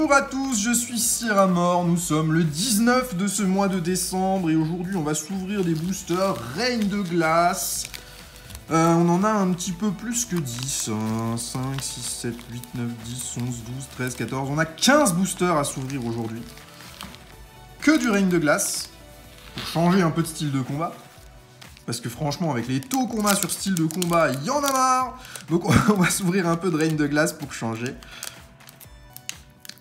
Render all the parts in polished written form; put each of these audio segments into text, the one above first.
Bonjour à tous, je suis Syramore, nous sommes le 19 de ce mois de décembre et aujourd'hui on va s'ouvrir des boosters Reine de Glace. On en a un petit peu plus que 10, 5, 6, 7, 8, 9, 10, 11, 12, 13, 14, on a 15 boosters à s'ouvrir aujourd'hui. Que du Reine de Glace, pour changer un peu de style de combat. Parce que franchement, avec les taux qu'on a sur style de combat, il y en a marre. Donc on va s'ouvrir un peu de Reine de Glace pour changer.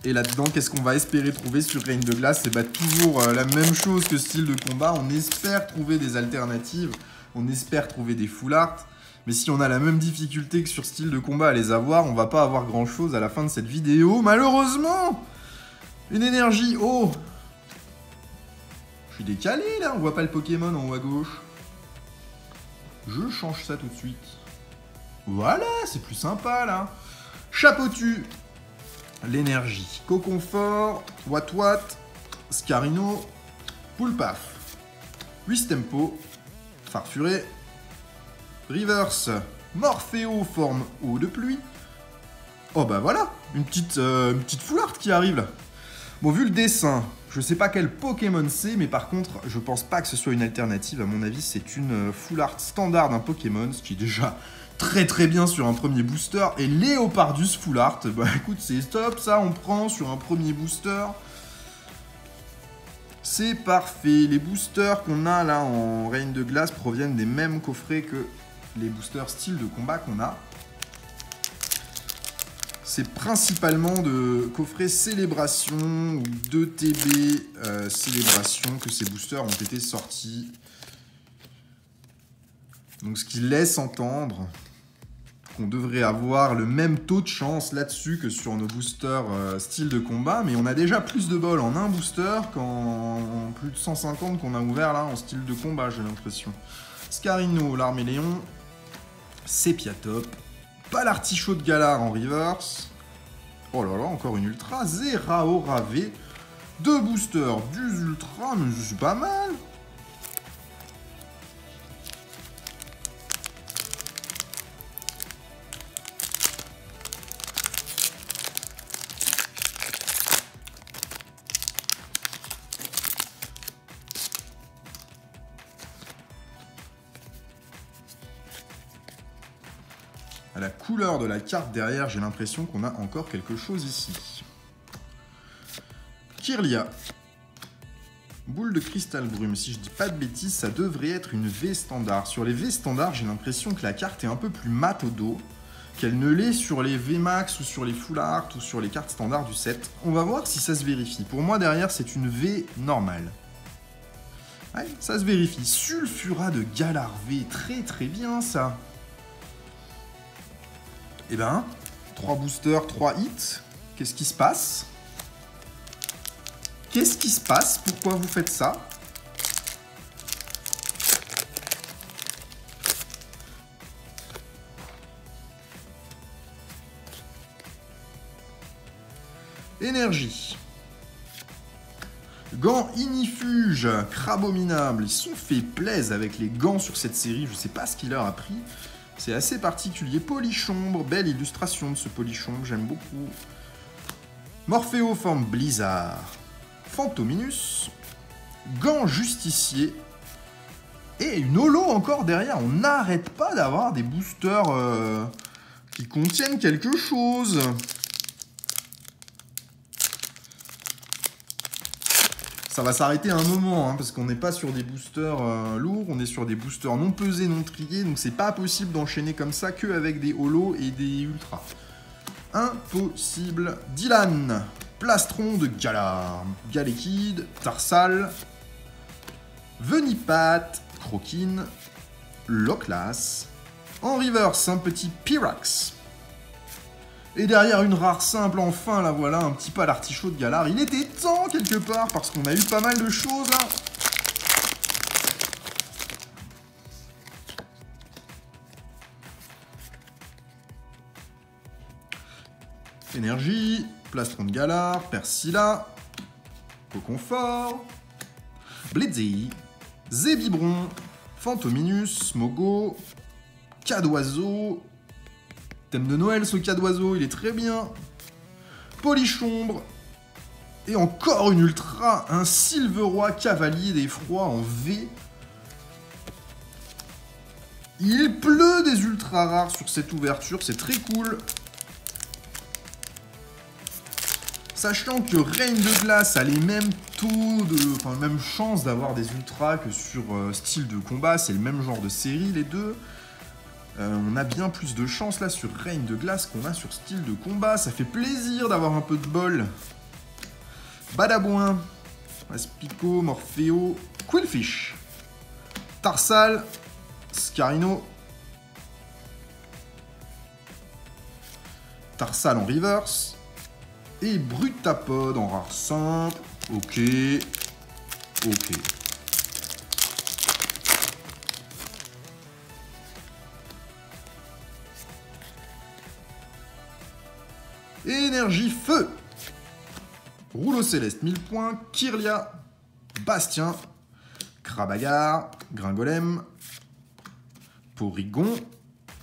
Et là-dedans, qu'est-ce qu'on va espérer trouver sur Reine de Glace? C'est toujours la même chose que style de combat. On espère trouver des alternatives. On espère trouver des full art. Mais si on a la même difficulté que sur style de combat à les avoir, on va pas avoir grand-chose à la fin de cette vidéo. Malheureusement! Une énergie haut. Je suis décalé là, on voit pas le Pokémon en haut à gauche. Je change ça tout de suite. Voilà, c'est plus sympa là. Chapeautu. L'énergie. Coconfort. Watwat. Scarino. Poulpaf. Wistempo. Farfuré. Reverse. Morpheo forme eau de pluie. Oh bah voilà, une petite full art qui arrive là. Bon, vu le dessin, je sais pas quel Pokémon c'est, mais par contre, je pense pas que ce soit une alternative. À mon avis, c'est une full art standard d'un Pokémon, ce qui est déjà très très bien sur un premier booster. Et Léopardus full art, bah écoute, c'est top, ça on prend sur un premier booster. C'est parfait. Les boosters qu'on a là en Reine de Glace proviennent des mêmes coffrets que les boosters style de combat qu'on a. C'est principalement de coffrets Célébration ou 2TB Célébration que ces boosters ont été sortis. Donc ce qui laisse entendre qu'on devrait avoir le même taux de chance là-dessus que sur nos boosters style de combat. Mais on a déjà plus de bol en un booster qu'en plus de 150 qu'on a ouvert là en style de combat, j'ai l'impression. Scarino, l'Arméléon, Sepiatop. Pas l'artichaut de Galar en reverse. Oh là là, encore une ultra. Zeraorave. 2 boosters, du ultra, mais c'est pas mal. À la couleur de la carte derrière, j'ai l'impression qu'on a encore quelque chose ici. Kirlia. Boule de cristal brume. Si je dis pas de bêtises, ça devrait être une V standard. Sur les V standards, j'ai l'impression que la carte est un peu plus mat au dos qu'elle ne l'est sur les V max ou sur les full art ou sur les cartes standards du set. On va voir si ça se vérifie. Pour moi, derrière, c'est une V normale. Ouais, ça se vérifie. Sulfura de Galar V. Très très bien, ça. Eh ben, 3 boosters, 3 hits. Qu'est-ce qui se passe? Qu'est-ce qui se passe? Pourquoi vous faites ça? Énergie. Gants Inifuge, Crabominable. Ils sont fait plaisir avec les gants sur cette série. Je sais pas ce qu'il leur a pris. C'est assez particulier. Polychombre, belle illustration de ce Polychombre, j'aime beaucoup. Morpheo forme Blizzard. Fantominus. Gant Justicier. Et une holo encore derrière. On n'arrête pas d'avoir des boosters qui contiennent quelque chose. Ça va s'arrêter un moment, hein, parce qu'on n'est pas sur des boosters lourds, on est sur des boosters non pesés, non triés, donc c'est pas possible d'enchaîner comme ça qu'avec des holos et des ultras. Impossible. Dylan, Plastron de Galar, Galekid, Tarsal, Venipat, Croquine, Loclas, en reverse, un petit Pyrax. Et derrière une rare simple, enfin, là voilà, un petit pas l'artichaut de Galar. Il était temps quelque part, parce qu'on a eu pas mal de choses là. Énergie, Plastron de Galar, Persilla, Coconfort, Blitzy, Zébibron, Fantominus, Mogo, Cadoiseau. Thème de Noël, ce cas d'oiseau, il est très bien. Polychombre, Et encore une ultra, un Silveroi Cavalier d'Effroi en V. Il pleut des ultra rares sur cette ouverture, c'est très cool. Sachant que Reign de Glace a les mêmes taux de... Enfin, même chance d'avoir des ultras que sur style de combat, c'est le même genre de série les deux. On a bien plus de chance là sur Reign de Glace qu'on a sur style de combat, ça fait plaisir d'avoir un peu de bol. Badabouin, Aspico, Morpheo, Quillfish, Tarsal, Scarino, Tarsal en reverse, et Brutapod en rare simple. Ok. Énergie feu. Rouleau céleste 1000 points, Kirlia, Bastien, Krabagar, Gringolem, Porygon,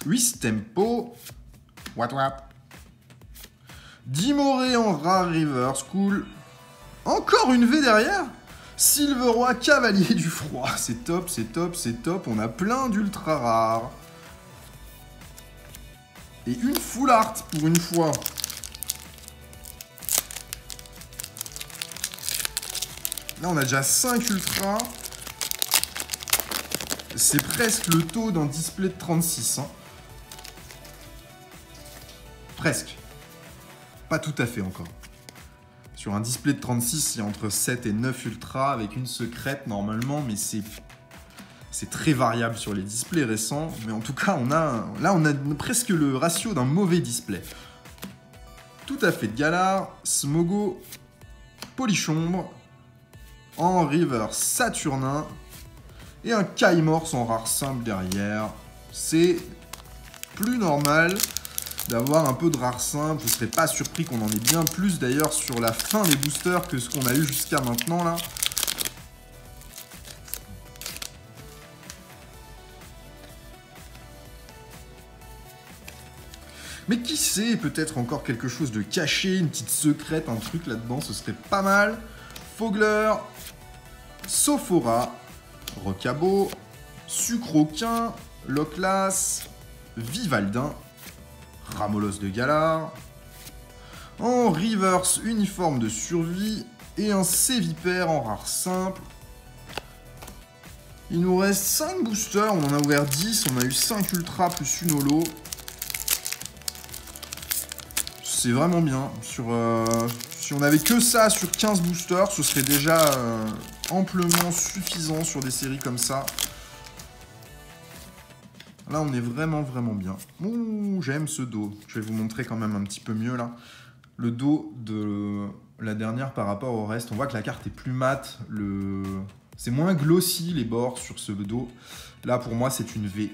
Wistempo, Wat. Dimoré en rare reverse, cool. Encore une V derrière. Silveroi Cavalier du Froid, c'est top. On a plein d'ultra rares. Et une full art pour une fois. Là, on a déjà 5 ultras. C'est presque le taux d'un display de 36. Hein. Presque. Pas tout à fait encore. Sur un display de 36, il y a entre 7 et 9 ultras avec une secrète normalement, mais c'est très variable sur les displays récents. Mais en tout cas, là, on a presque le ratio d'un mauvais display. Tout à fait de Galar, Smogo, Polichombre, en reverse Saturnin, et un Kaimorse en rare simple derrière. C'est plus normal d'avoir un peu de rare simple. Je serais pas surpris qu'on en ait bien plus d'ailleurs sur la fin des boosters que ce qu'on a eu jusqu'à maintenant là. Mais qui sait, peut-être encore quelque chose de caché, une petite secrète, un truc là-dedans, ce serait pas mal. Fogler, Sophora, Rocabo, Sucroquin, Loclas, Vivaldin, Ramolos de Galar, en reverse uniforme de survie et un Sévipère en rare simple. Il nous reste 5 boosters, on en a ouvert 10, on a eu 5 ultras plus une holo. C'est vraiment bien. Si on avait que ça sur 15 boosters, ce serait déjà amplement suffisant sur des séries comme ça. Là, on est vraiment bien. Ouh, j'aime ce dos. Je vais vous montrer quand même un petit peu mieux, là. Le dos de la dernière par rapport au reste. On voit que la carte est plus mate. C'est moins glossy, les bords, sur ce dos. Là, pour moi, c'est une V.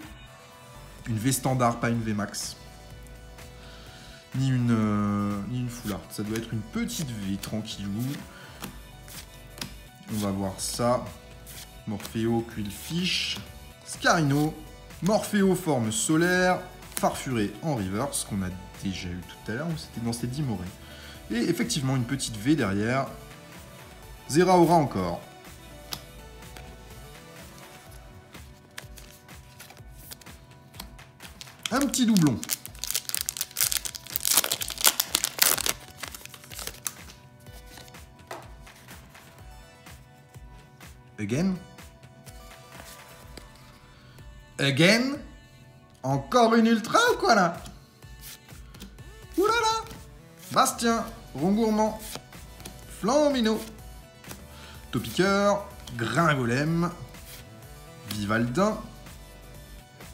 Une V standard, pas une V max. Ni une full art. Ça doit être une petite V, tranquillou. On va voir ça. Morpheo, Quillfish, Scarino, Morpheo forme solaire, Farfuré en reverse, qu'on a déjà eu tout à l'heure, c'était dans ces Dimoré. Et effectivement, une petite V derrière. Zeraora encore. Un petit doublon. Again. Encore une ultra ou quoi là? Oulala. Bastien, Rongourmand, Flambino, Topiqueur, Gringolem, Vivaldin.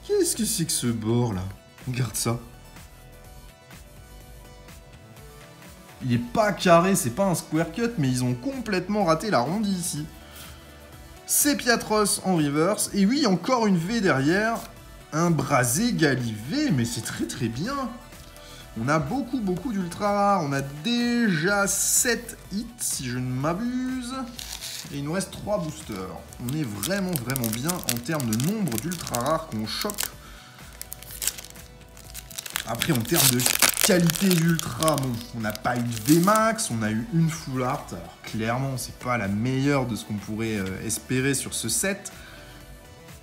Qu'est-ce que c'est que ce bord là? Regarde ça. Il est pas carré, c'est pas un square cut, mais ils ont complètement raté l'arrondi ici. Sepiatros en reverse. Et oui, encore une V derrière. Un Brasé Galivé, mais c'est très bien. On a beaucoup d'ultra rares. On a déjà 7 hits, si je ne m'abuse. Et il nous reste 3 boosters. On est vraiment bien en termes de nombre d'ultra rares qu'on chope. Après, en termes de qualité d'ultra, bon, on n'a pas eu de VMAX, on a eu une full art. Alors clairement, c'est pas la meilleure de ce qu'on pourrait espérer sur ce set.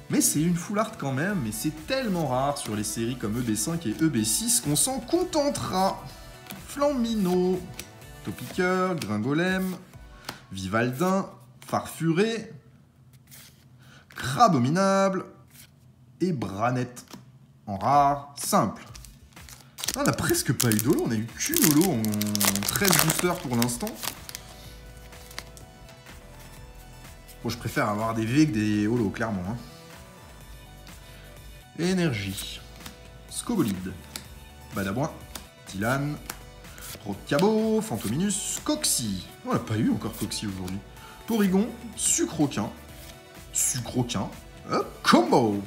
Mais c'est une full art quand même, et c'est tellement rare sur les séries comme EB5 et EB6 qu'on s'en contentera. Flambino, Topiqueur, Gringolem, Vivaldin, Farfuré, Crabominable et Branette en rare simple. On n'a presque pas eu d'holo, on a eu qu'une holo en 13 boosters pour l'instant. Bon, je préfère avoir des V que des holos, clairement. Hein. Énergie, Scobolide, Badabouin, Tilan, Rocabo, Fantominus, Coxy. On n'a pas eu encore Coxy aujourd'hui. Porygon, Sucroquin, Combo.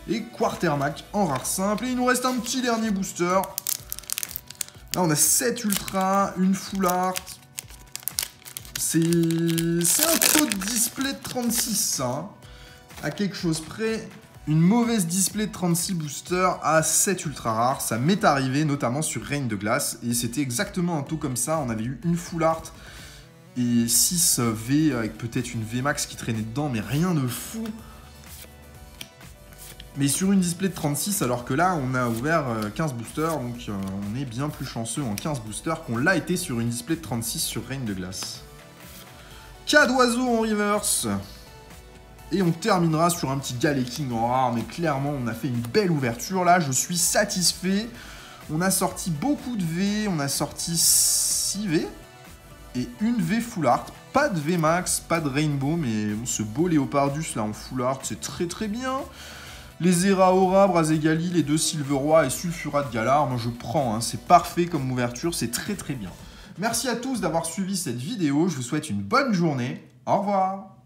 Et Quartermac en rare simple. Et il nous reste un petit dernier booster. Là, on a 7 ultra, une full art. C'est un taux de display de 36, ça. Hein. À quelque chose près. Une mauvaise display de 36 boosters à 7 ultra rares, ça m'est arrivé notamment sur Reign de Glace, et c'était exactement un taux comme ça, on avait eu une full art et 6 V avec peut-être une VMAX qui traînait dedans, mais rien de fou. Mais sur une display de 36, alors que là on a ouvert 15 boosters, donc on est bien plus chanceux en 15 boosters qu'on l'a été sur une display de 36 sur Reign de Glace. Cas d'oiseau en reverse. Et on terminera sur un petit Galeking en rare, mais clairement, on a fait une belle ouverture là, je suis satisfait. On a sorti beaucoup de V, on a sorti 6 V et une V full art. Pas de V max, pas de rainbow, mais bon, ce beau Léopardus là en full art, c'est très très bien. Les Eraora, Brazegali, les deux Silveroy et Sulfurat de Galar, moi je prends, hein, c'est parfait comme ouverture, c'est très très bien. Merci à tous d'avoir suivi cette vidéo, je vous souhaite une bonne journée, au revoir.